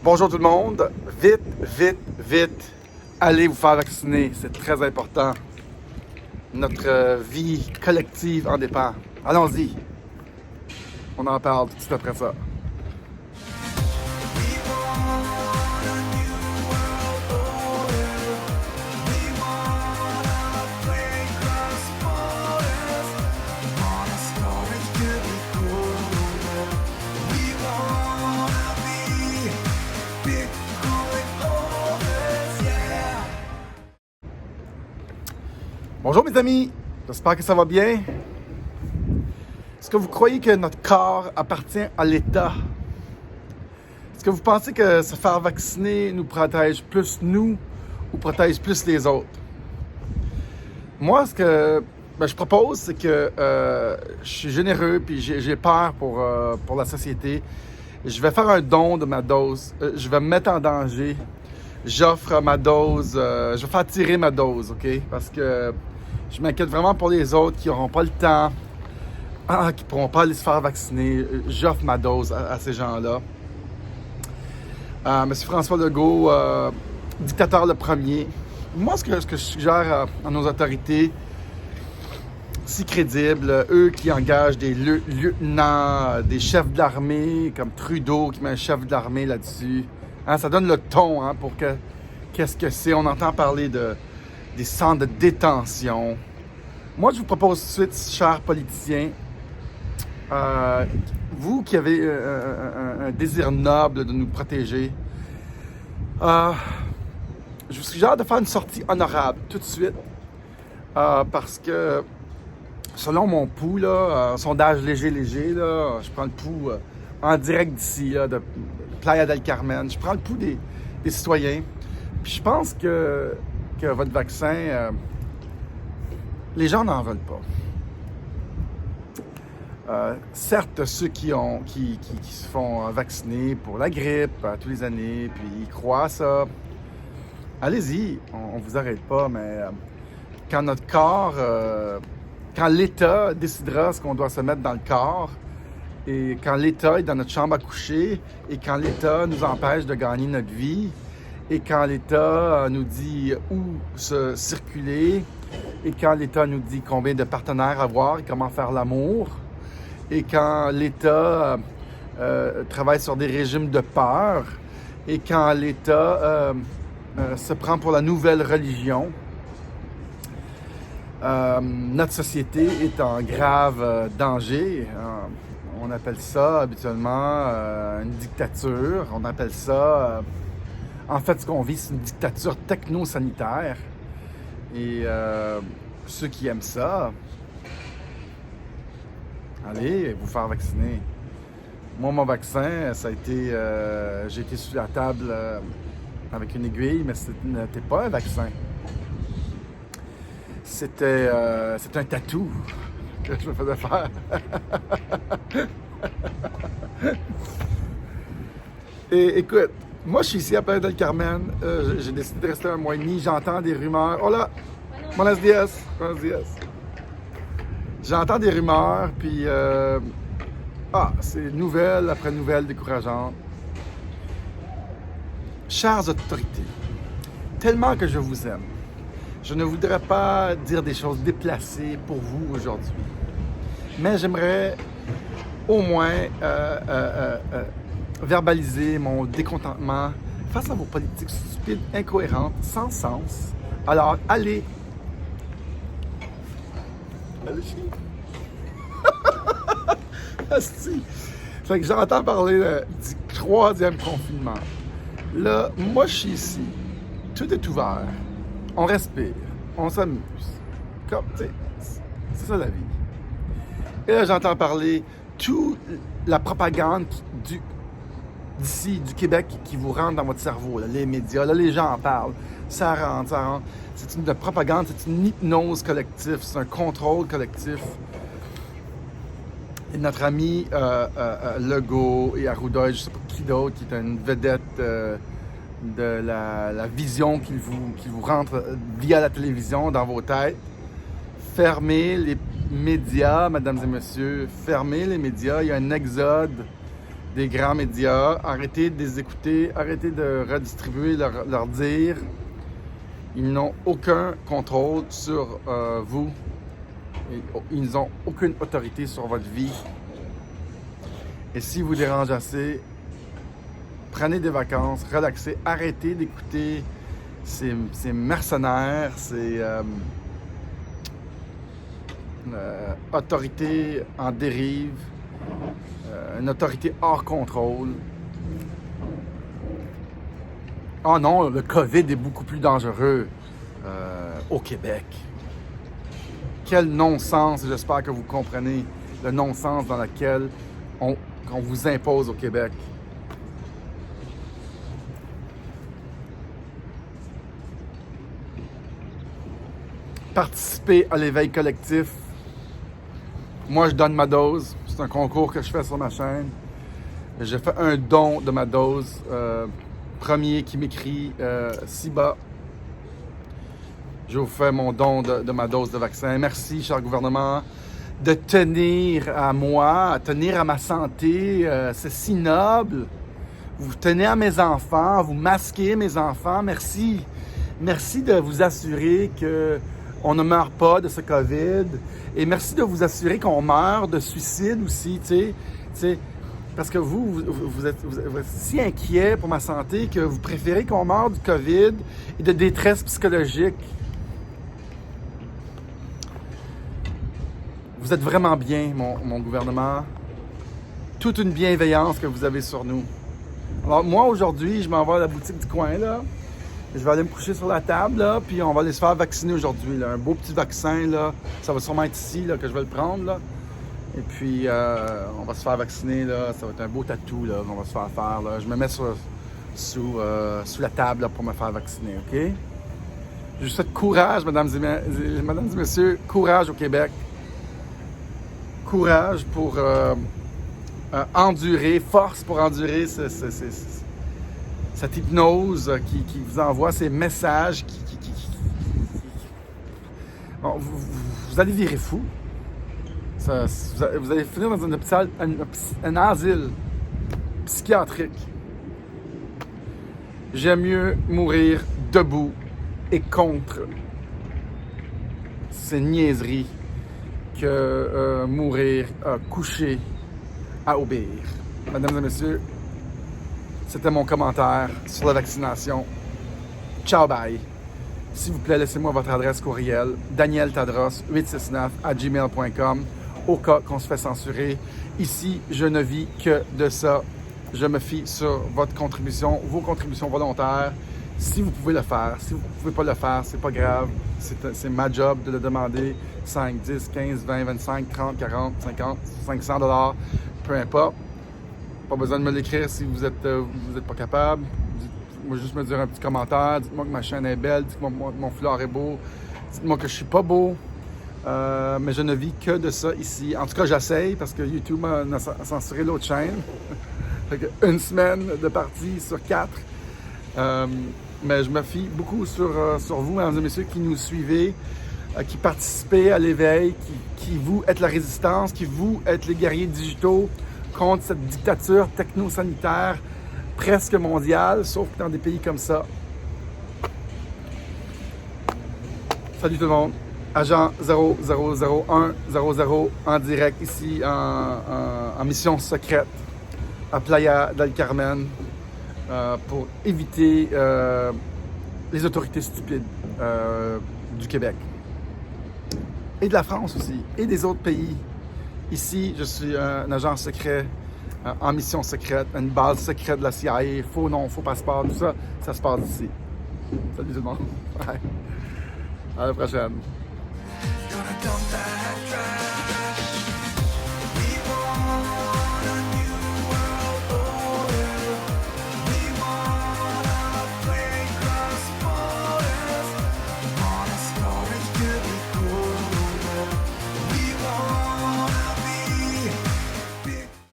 Bonjour tout le monde. Vite, vite, vite, allez vous faire vacciner. C'est très important. Notre vie collective en dépend. Allons-y. On en parle tout de suite après ça. Bonjour mes amis, j'espère que ça va bien. Est-ce que vous croyez que notre corps appartient à l'État? Est-ce que vous pensez que se faire vacciner nous protège plus nous ou protège plus les autres? Moi, ce que je propose, c'est que je suis généreux puis j'ai peur pour la société. Je vais faire un don de ma dose. Je vais me mettre en danger. J'offre ma dose. Je vais faire tirer ma dose, OK? Parce que je m'inquiète vraiment pour les autres qui n'auront pas le temps, qui ne pourront pas aller se faire vacciner. J'offre ma dose à ces gens-là. Monsieur François Legault, dictateur le premier. Moi, ce que je suggère à nos autorités, si crédibles, eux qui engagent des lieutenants, des chefs de l'armée, comme Trudeau qui met un chef de l'armée là-dessus, ça donne le ton pour que qu'est-ce que c'est. On entend parler des centres de détention. Moi, je vous propose tout de suite, chers politiciens, vous qui avez un désir noble de nous protéger, je vous suggère de faire une sortie honorable tout de suite, parce que selon mon pouls, un sondage léger, là, je prends le pouls en direct d'ici, de Playa del Carmen, je prends le pouls des citoyens, puis je pense que votre vaccin, les gens n'en veulent pas. Certes, ceux qui se font vacciner pour la grippe tous les années, puis ils croient à ça, allez-y, on vous arrête pas, mais quand notre corps, quand l'État décidera ce qu'on doit se mettre dans le corps, et quand l'État est dans notre chambre à coucher, et quand l'État nous empêche de gagner notre vie, et quand l'État nous dit où se circuler, et quand l'État nous dit combien de partenaires avoir et comment faire l'amour, et quand l'État travaille sur des régimes de peur, et quand l'État se prend pour la nouvelle religion, notre société est en grave danger. On appelle ça habituellement une dictature. On appelle ça... en fait, ce qu'on vit, c'est une dictature techno-sanitaire. Et ceux qui aiment ça, allez vous faire vacciner. Moi, mon vaccin, ça a été... j'ai été sous la table avec une aiguille, mais ce n'était pas un vaccin. C'était un tatou que je me faisais faire. Et écoute, moi, je suis ici à Playa del Carmen. J'ai décidé de rester un mois et demi. J'entends des rumeurs. Oh là! Buenos dias! Buenos dias! J'entends des rumeurs, puis... c'est nouvelle après nouvelle décourageante. Chères autorités, tellement que je vous aime, je ne voudrais pas dire des choses déplacées pour vous aujourd'hui. Mais j'aimerais au moins verbaliser mon décontentement face à vos politiques stupides, incohérentes, sans sens. Alors, allez chier. Asti. Fait que j'entends parler du 3e confinement. Là, moi, je suis ici. Tout est ouvert. On respire. On s'amuse. Comme, tu sais, c'est ça la vie. Et là, j'entends parler toute la propagande d'ici, du Québec, qui vous rentre dans votre cerveau. Là, les médias, là, les gens en parlent. Ça rentre. C'est une propagande, c'est une hypnose collective, c'est un contrôle collectif. Et notre ami Legault et Arruda, je ne sais pas qui d'autre, qui est une vedette de la vision qu'il vous rentre via la télévision dans vos têtes. Fermez les médias, mesdames et messieurs, fermez les médias. Il y a un exode des grands médias. Arrêtez de les écouter, arrêtez de redistribuer leur dire. Ils n'ont aucun contrôle sur vous. Ils n'ont aucune autorité sur votre vie. Et si vous dérangez assez, prenez des vacances, relaxez, arrêtez d'écouter ces mercenaires, ces autorités en dérive, une autorité hors contrôle. Oh non, le COVID est beaucoup plus dangereux au Québec. Quel non-sens, j'espère que vous comprenez le non-sens dans lequel on vous impose au Québec. Participez à l'éveil collectif. Moi, je donne ma dose. C'est un concours que je fais sur ma chaîne. J'ai fait un don de ma dose. Premier qui m'écrit si bas. Je vous fais mon don de ma dose de vaccin. Merci, cher gouvernement, de tenir à moi, tenir à ma santé. C'est si noble. Vous tenez à mes enfants, vous masquez mes enfants. Merci. Merci de vous assurer qu'on ne meurt pas de ce COVID. Et merci de vous assurer qu'on meurt de suicide aussi, tu sais. Parce que vous êtes si inquiet pour ma santé que vous préférez qu'on meure du COVID et de détresse psychologique. Vous êtes vraiment bien, mon gouvernement. Toute une bienveillance que vous avez sur nous. Alors moi, aujourd'hui, je m'en vais à la boutique du coin, là. Je vais aller me coucher sur la table, là, puis on va aller se faire vacciner aujourd'hui, là. Un beau petit vaccin, là. Ça va sûrement être ici, là, que je vais le prendre, là. Et puis, on va se faire vacciner, là. Ça va être un beau tatou, là, qu'on va se faire faire, là. Je me mets sous la table, là, pour me faire vacciner, OK? Je vous souhaite courage, mesdames et messieurs. Courage au Québec. Courage pour endurer, force pour endurer cette hypnose qui vous envoie ces messages Bon, vous allez virer fou. Vous allez finir dans un asile psychiatrique. J'aime mieux mourir debout et contre ces niaiseries que mourir couché à obéir. Mesdames et messieurs, c'était mon commentaire sur la vaccination. Ciao, bye. S'il vous plaît, laissez-moi votre adresse courriel, danieltadros869@gmail.com, au cas qu'on se fait censurer. Ici, je ne vis que de ça. Je me fie sur votre contribution, vos contributions volontaires. Si vous pouvez le faire, si vous ne pouvez pas le faire, c'est pas grave. C'est ma job de le demander. 5, 10, 15, 20, 25, 30, 40, 50, 500 $, peu importe. Pas besoin de me l'écrire si vous êtes pas capable. Dites-moi juste me dire un petit commentaire. Dites-moi que ma chaîne est belle. Dites-moi que mon foulard est beau. Dites-moi que je suis pas beau. Mais je ne vis que de ça ici. En tout cas, j'essaye parce que YouTube m'a censuré l'autre chaîne. Fait que une semaine de partie sur 4. Mais je me fie beaucoup sur vous, mesdames et messieurs, qui nous suivez, qui participez à l'éveil, qui vous êtes la résistance, qui vous êtes les guerriers digitaux contre cette dictature techno-sanitaire presque mondiale, sauf que dans des pays comme ça. Salut tout le monde. Agent 000100 en direct ici en mission secrète à Playa del Carmen pour éviter les autorités stupides du Québec et de la France aussi et des autres pays. Ici, je suis un agent secret en mission secrète, une base secrète de la CIA, faux nom, faux passeport, tout ça, ça se passe ici. Salut tout le monde. Bye. À la prochaine.